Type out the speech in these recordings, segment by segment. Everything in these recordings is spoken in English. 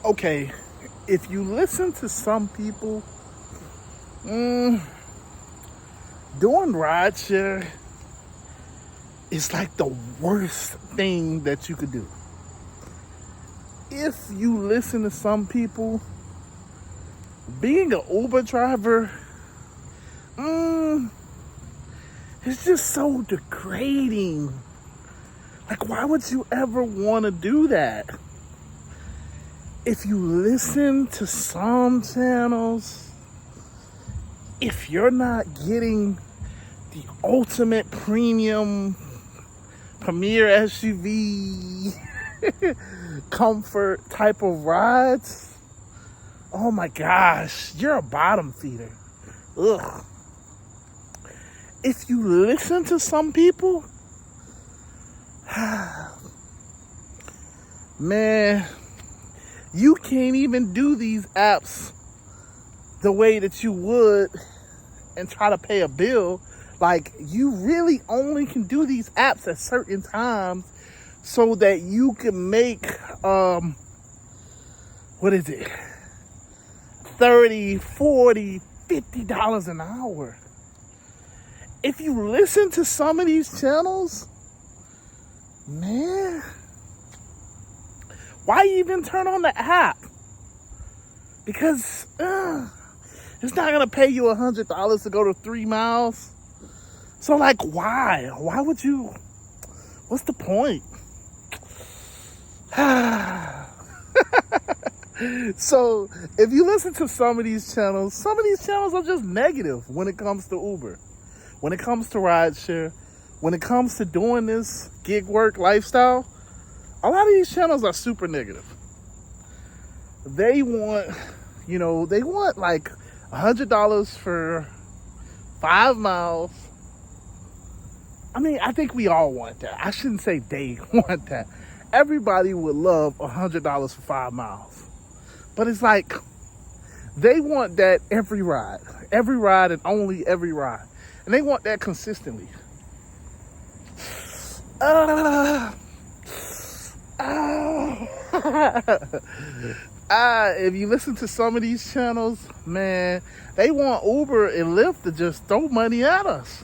okay, if you listen to some people, doing rideshare is like the worst thing that you could do. If you listen to some people, being an Uber driver, it's just so degrading. Like, why would you ever want to do that? If you listen to some channels, if you're not getting the ultimate premium premier SUV comfort type of rides, oh my gosh, you're a bottom feeder. Ugh. If you listen to some people, man, you can't even do these apps the way that you would and try to pay a bill. Like, you really only can do these apps at certain times so that you can make, what is it? $30, $40, $50 an hour. If you listen to some of these channels, man, why even turn on the app? Because it's not gonna pay you $100 to go to 3 miles. So, like, why? Why would you? What's the point? So, if you listen to some of these channels are just negative when it comes to Uber, when it comes to rideshare, when it comes to doing this gig work lifestyle. A lot of these channels are super negative. They want like $100 for 5 miles. I mean, I think we all want that. I shouldn't say they want that. Everybody would love $100 for 5 miles. But it's like, they want that every ride and only every ride. And they want that consistently. If you listen to some of these channels, man, they want Uber and Lyft to just throw money at us.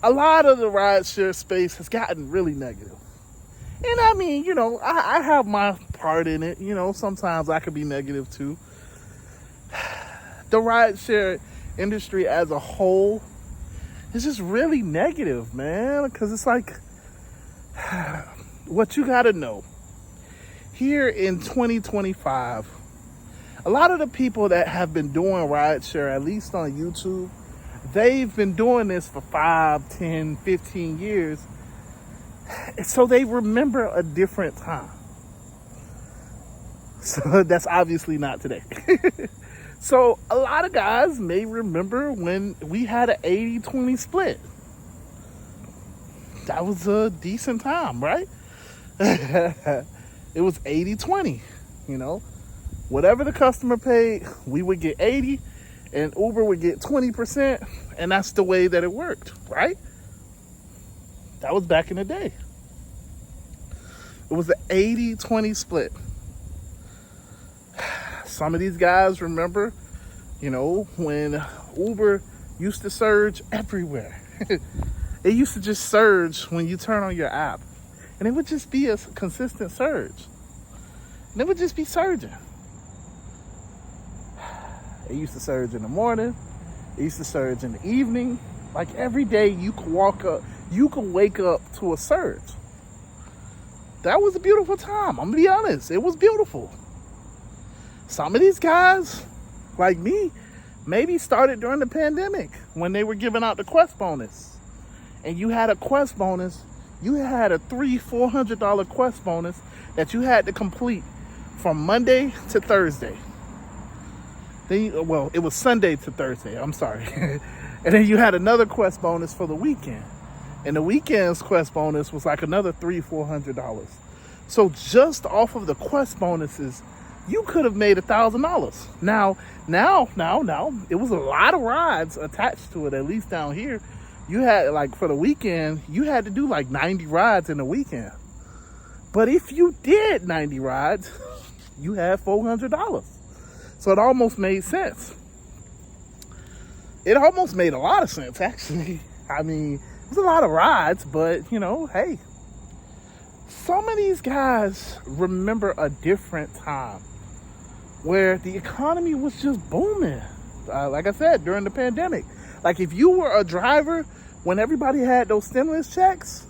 A lot of the rideshare space has gotten really negative. And I mean, I have my part in it. Sometimes I could be negative too. The rideshare industry as a whole is just really negative, man. Because it's like, what you got to know. Here in 2025, a lot of the people that have been doing rideshare, at least on YouTube, they've been doing this for 5, 10, 15 years. So they remember a different time. So that's obviously not today. So a lot of guys may remember when we had an 80-20 split. That was a decent time, right? It was 80-20, Whatever the customer paid, we would get 80 and Uber would get 20. And that's the way that it worked, right? That was back in the day. It was an 80-20 split. Some of these guys remember, when Uber used to surge everywhere. It used to just surge when you turn on your app. And it would just be a consistent surge. And it would just be surging. It used to surge in the morning. It used to surge in the evening. Like, every day you could wake up to a surge. That was a beautiful time. I'm gonna be honest. It was beautiful. Some of these guys, like me, maybe started during the pandemic when they were giving out the Quest bonus. And you had a Quest bonus. You had a $300-$400 Quest bonus that you had to complete from Monday to Thursday. It was Sunday to Thursday. I'm sorry. And then you had another Quest bonus for the weekend. And the weekend's Quest bonus was like another $300-$400. So just off of the Quest bonuses, you could have made $1,000. Now, it was a lot of rides attached to it, at least down here. You had, like, for the weekend, you had to do like 90 rides in the weekend. But if you did 90 rides, you had $400. So it almost made sense. It almost made a lot of sense, actually. I mean, it was a lot of rides, but, you know, hey. Some of these guys remember a different time where the economy was just booming. Like I said, during the pandemic. Like, if you were a driver when everybody had those stimulus checks,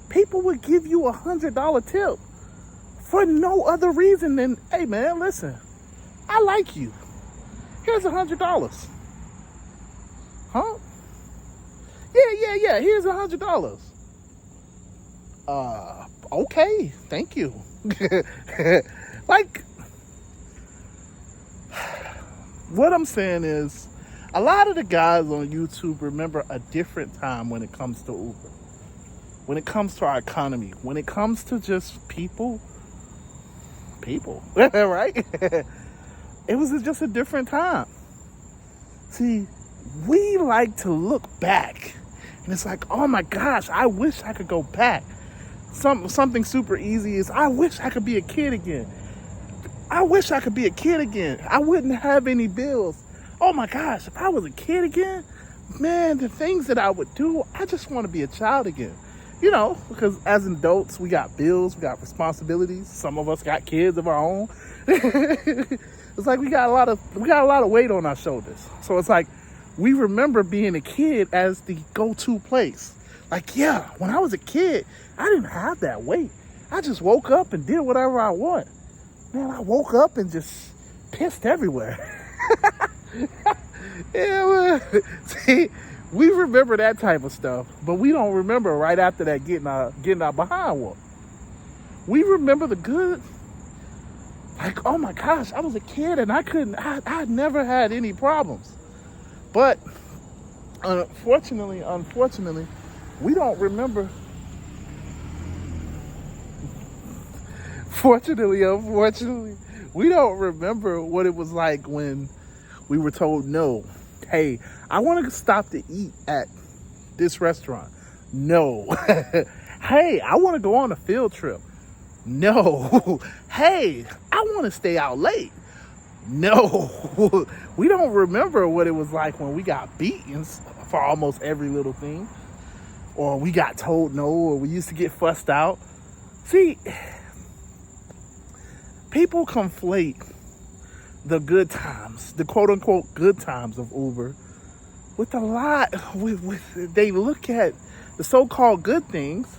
people would give you $100 tip for no other reason than, hey man, listen, I like you. Here's $100. Huh? Yeah. Here's $100. Okay, thank you. Like, what I'm saying is, a lot of the guys on YouTube remember a different time when it comes to Uber. When it comes to our economy. When it comes to just people, right? It was just a different time. See, we like to look back. And it's like, oh my gosh, I wish I could go back. Something super easy is, I wish I could be a kid again. I wish I could be a kid again. I wouldn't have any bills. Oh my gosh, if I was a kid again, man, the things that I would do, I just want to be a child again. You know, because as adults, we got bills, we got responsibilities. Some of us got kids of our own. It's like we got a lot of weight on our shoulders. So it's like, we remember being a kid as the go-to place. Like, yeah, when I was a kid, I didn't have that weight. I just woke up and did whatever I want. Man, I woke up and just pissed everywhere. Yeah, well, see, we remember that type of stuff, but we don't remember right after that getting our behind whooped. We remember the good. Like, oh my gosh, I was a kid and I never had any problems. But unfortunately, we don't remember. Unfortunately, we don't remember what it was like when we were told no. Hey, I want to stop to eat at this restaurant. No. Hey, I want to go on a field trip. No. Hey, I want to stay out late. No. We don't remember what it was like when we got beaten for almost every little thing. Or we got told no, or we used to get fussed out. See, people conflate the good times, the quote unquote good times of Uber with they look at the so-called good things,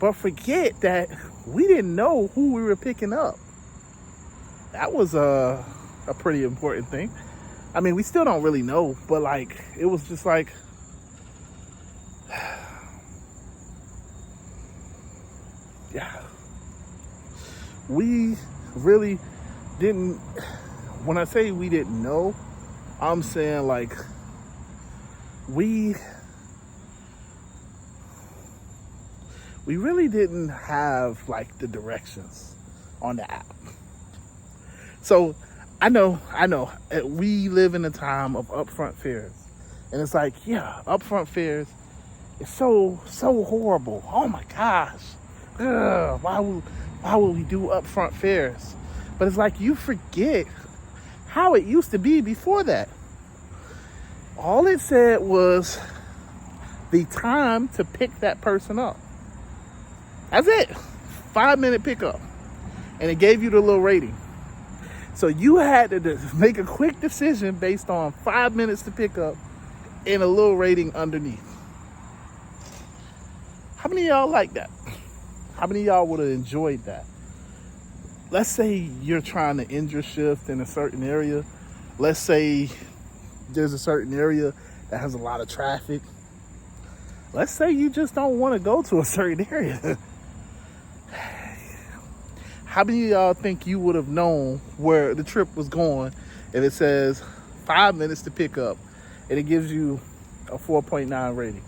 but forget that we didn't know who we were picking up. That was a pretty important thing. I mean, we still don't really know, but like, it was just like, yeah, we really didn't. When I say we didn't know, I'm saying like we really didn't have like the directions on the app. So I know we live in a time of upfront fares, and it's like, yeah, upfront fares is so horrible. Oh my gosh, ugh, why would we do upfront fares? But it's like, you forget how it used to be before that. All it said was the time to pick that person up. That's it. 5-minute pickup. And it gave you the little rating. So you had to make a quick decision based on 5 minutes to pick up and a little rating underneath. How many of y'all like that? How many of y'all would have enjoyed that? Let's say you're trying to end your shift in a certain area. Let's say there's a certain area that has a lot of traffic. Let's say you just don't want to go to a certain area. How many of y'all think you would have known where the trip was going if it says 5 minutes to pick up and it gives you a 4.9 rating?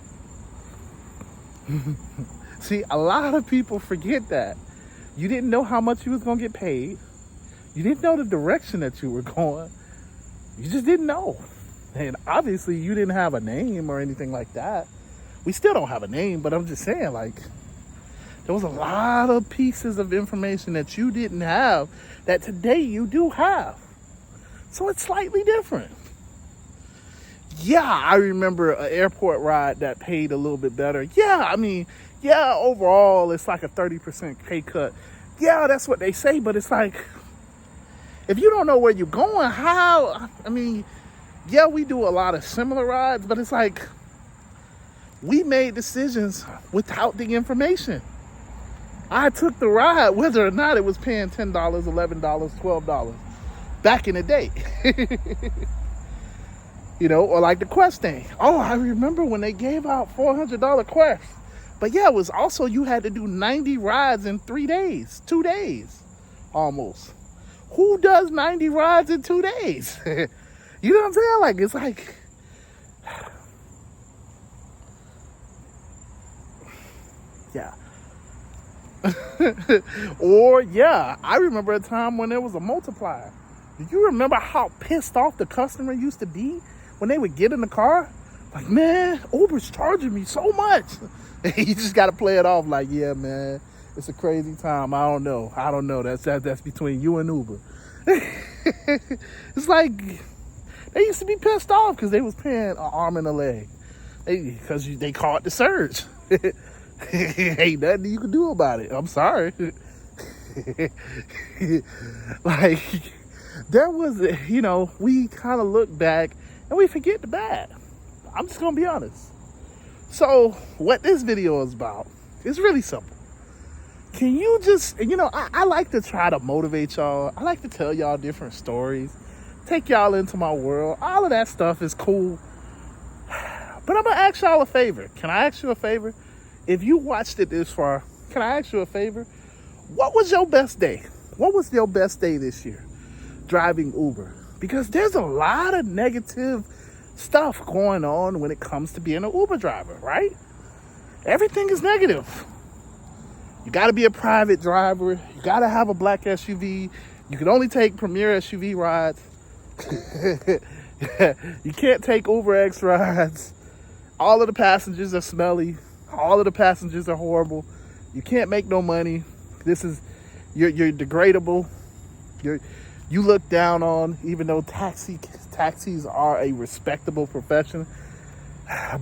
See, a lot of people forget that. You didn't know how much you was going to get paid. You didn't know the direction that you were going. You just didn't know. And obviously you didn't have a name or anything like that. We still don't have a name, but I'm just saying, like, there was a lot of pieces of information that you didn't have that today you do have. So it's slightly different. Yeah, I remember an airport ride that paid a little bit better. Yeah, I mean, yeah, overall it's like a 30% pay cut. Yeah, that's what they say, but it's like, if you don't know where you're going, how? I mean, yeah, we do a lot of similar rides, but it's like, we made decisions without the information. I took the ride, whether or not it was paying $10, $11, $12 back in the day. You know, or like the Quest thing. Oh, I remember when they gave out $400 Quest. But yeah, it was also, you had to do 90 rides in 3 days, 2 days, almost. Who does 90 rides in 2 days? You know what I'm saying? Like, it's like, yeah. Or, yeah, I remember a time when there was a multiplier. Do you remember how pissed off the customer used to be when they would get in the car? Like, man, Uber's charging me so much. You just got to play it off like, yeah, man, it's a crazy time. I don't know. That's between you and Uber. It's like, they used to be pissed off because they was paying an arm and a leg. Because they caught the surge. Ain't nothing you can do about it. I'm sorry. Like, there was, you know, we kind of look back and we forget the bad. I'm just going to be honest. So what this video is about is really simple. Can you just, you know, I like to try to motivate y'all. I like to tell y'all different stories, take y'all into my world. All of that stuff is cool. But I'm going to ask y'all a favor. Can I ask you a favor? If you watched it this far, can I ask you a favor? What was your best day? What was your best day this year driving Uber? Because there's a lot of negative stuff going on when it comes to being an Uber driver, right? Everything is negative. You got to be a private driver. You got to have a black SUV. You can only take Premier SUV rides. You can't take Uber X rides. All of the passengers are smelly. All of the passengers are horrible. You can't make no money. You're degradable. You look down on, even though taxis are a respectable profession.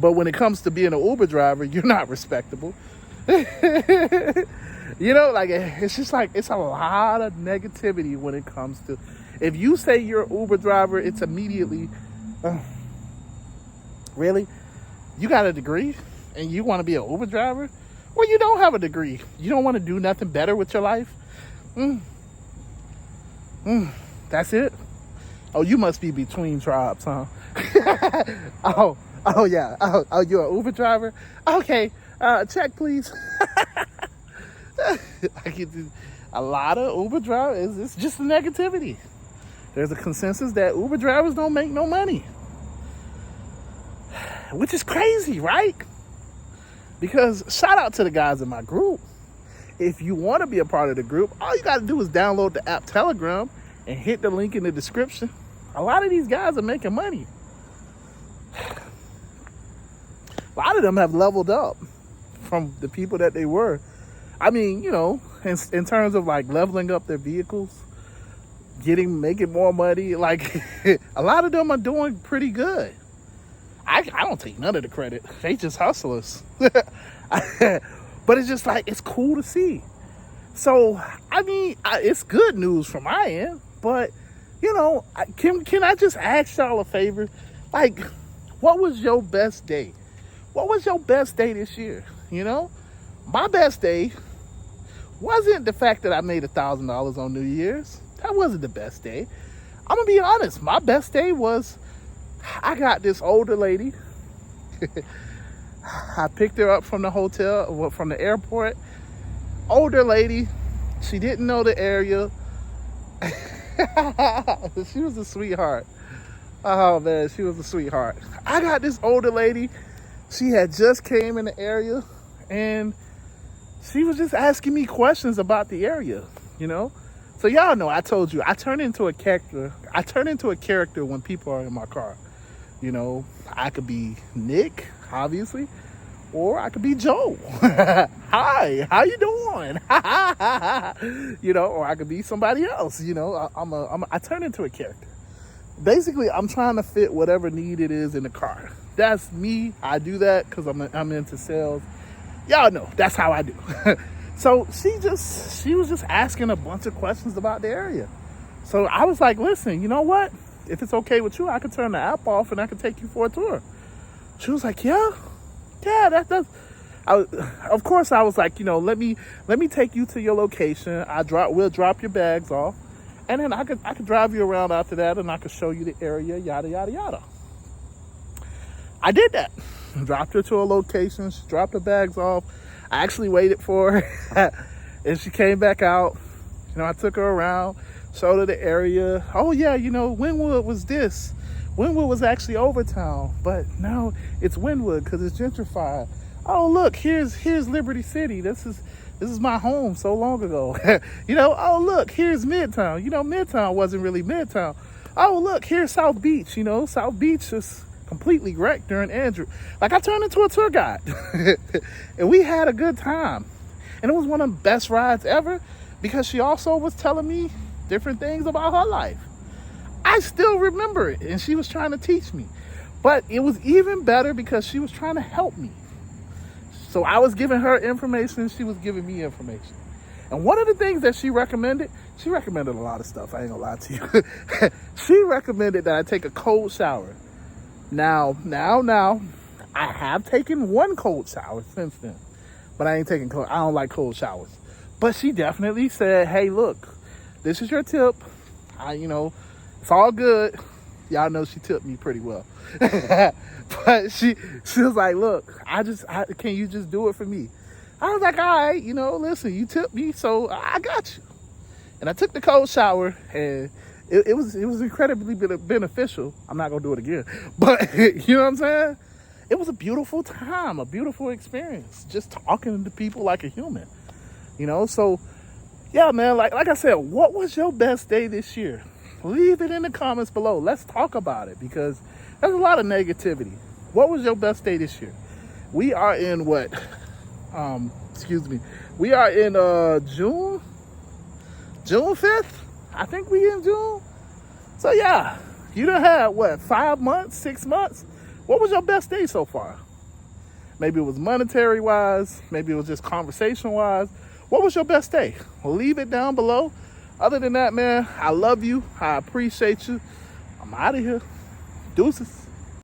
But when it comes to being an Uber driver, you're not respectable. You know, like, it's just like, it's a lot of negativity when it comes to, if you say you're an Uber driver, it's immediately, really? You got a degree and you want to be an Uber driver? Well, you don't have a degree. You don't want to do nothing better with your life? That's it? Oh, you must be between tribes, huh? Oh yeah. Oh, you're an Uber driver? Okay, check please. A lot of Uber drivers, it's just the negativity. There's a consensus that Uber drivers don't make no money. Which is crazy, right? Because shout out to the guys in my group. If you want to be a part of the group, all you got to do is download the app Telegram and hit the link in the description. A lot of these guys are making money. A lot of them have leveled up from the people that they were. I mean, you know, in terms of like leveling up their vehicles, making more money, like a lot of them are doing pretty good. I don't take none of the credit. They just hustlers. But it's just like, it's cool to see. So, I mean, it's good news from my end. But, you know, can I just ask y'all a favor? Like, what was your best day? What was your best day this year? You know, my best day wasn't the fact that I made $1,000 on New Year's. That wasn't the best day. I'm going to be honest. My best day was, I got this older lady. I picked her up from the hotel, from the airport. Older lady. She didn't know the area. She was a sweetheart. Oh, man, she was a sweetheart. I got this older lady. She had just came in the area, and she was just asking me questions about the area, you know? So y'all know, I told you, I turn into a character. I turn into a character when people are in my car. You know, I could be Nick, obviously, or I could be Joe. Hi, how you doing? You know, or I could be somebody else. You know, I turn into a character. Basically, I'm trying to fit whatever need it is in the car. That's me. I do that because I'm into sales. Y'all know that's how I do. So she was just asking a bunch of questions about the area. So I was like, listen, you know what? If it's okay with you, I can turn the app off and I can take you for a tour. She was like, yeah, that's. Of course, I was like, you know, let me take you to your location. We'll drop your bags off, and then I could drive you around after that, and I could show you the area, yada yada yada. I did that. Dropped her to a location. She dropped her bags off. I actually waited for her, and she came back out. You know, I took her around, showed her the area. Oh yeah, you know, Wynwood was this. Wynwood was actually Overtown, but now it's Wynwood because it's gentrified. Oh look, here's Liberty City. This is my home so long ago. You know, oh look, here's Midtown. You know, Midtown wasn't really Midtown. Oh look, here's South Beach. You know, South Beach is completely wrecked during Andrew. Like, I turned into a tour guide. And we had a good time. And it was one of the best rides ever because she also was telling me different things about her life. I still remember it, and she was trying to teach me. But it was even better because she was trying to help me. So I was giving her information, she was giving me information. And one of the things that she recommended a lot of stuff, I ain't gonna lie to you. She recommended that I take a cold shower. Now, I have taken one cold shower since then, but I don't like cold showers. But she definitely said, hey, look, this is your tip. You know, it's all good. Y'all know she tipped me pretty well. But she was like, look, can you just do it for me? I was like, all right, you know, listen, you tipped me, so I got you. And I took the cold shower, and it was incredibly beneficial. I'm not gonna do it again, but you know what I'm saying? It was a beautiful time, a beautiful experience, just talking to people like a human, you know? So yeah, man, like I said, what was your best day this year? Leave it in the comments below. Let's talk about it because there's a lot of negativity. What was your best day this year? We are in what? We are in June 5th. I think we in June. So yeah, you done had what, 5 months, 6 months? What was your best day so far? Maybe it was monetary wise, maybe it was just conversation wise. What was your best day? Well, leave it down below. Other than that, man, I love you. I appreciate you. I'm out of here. Deuces.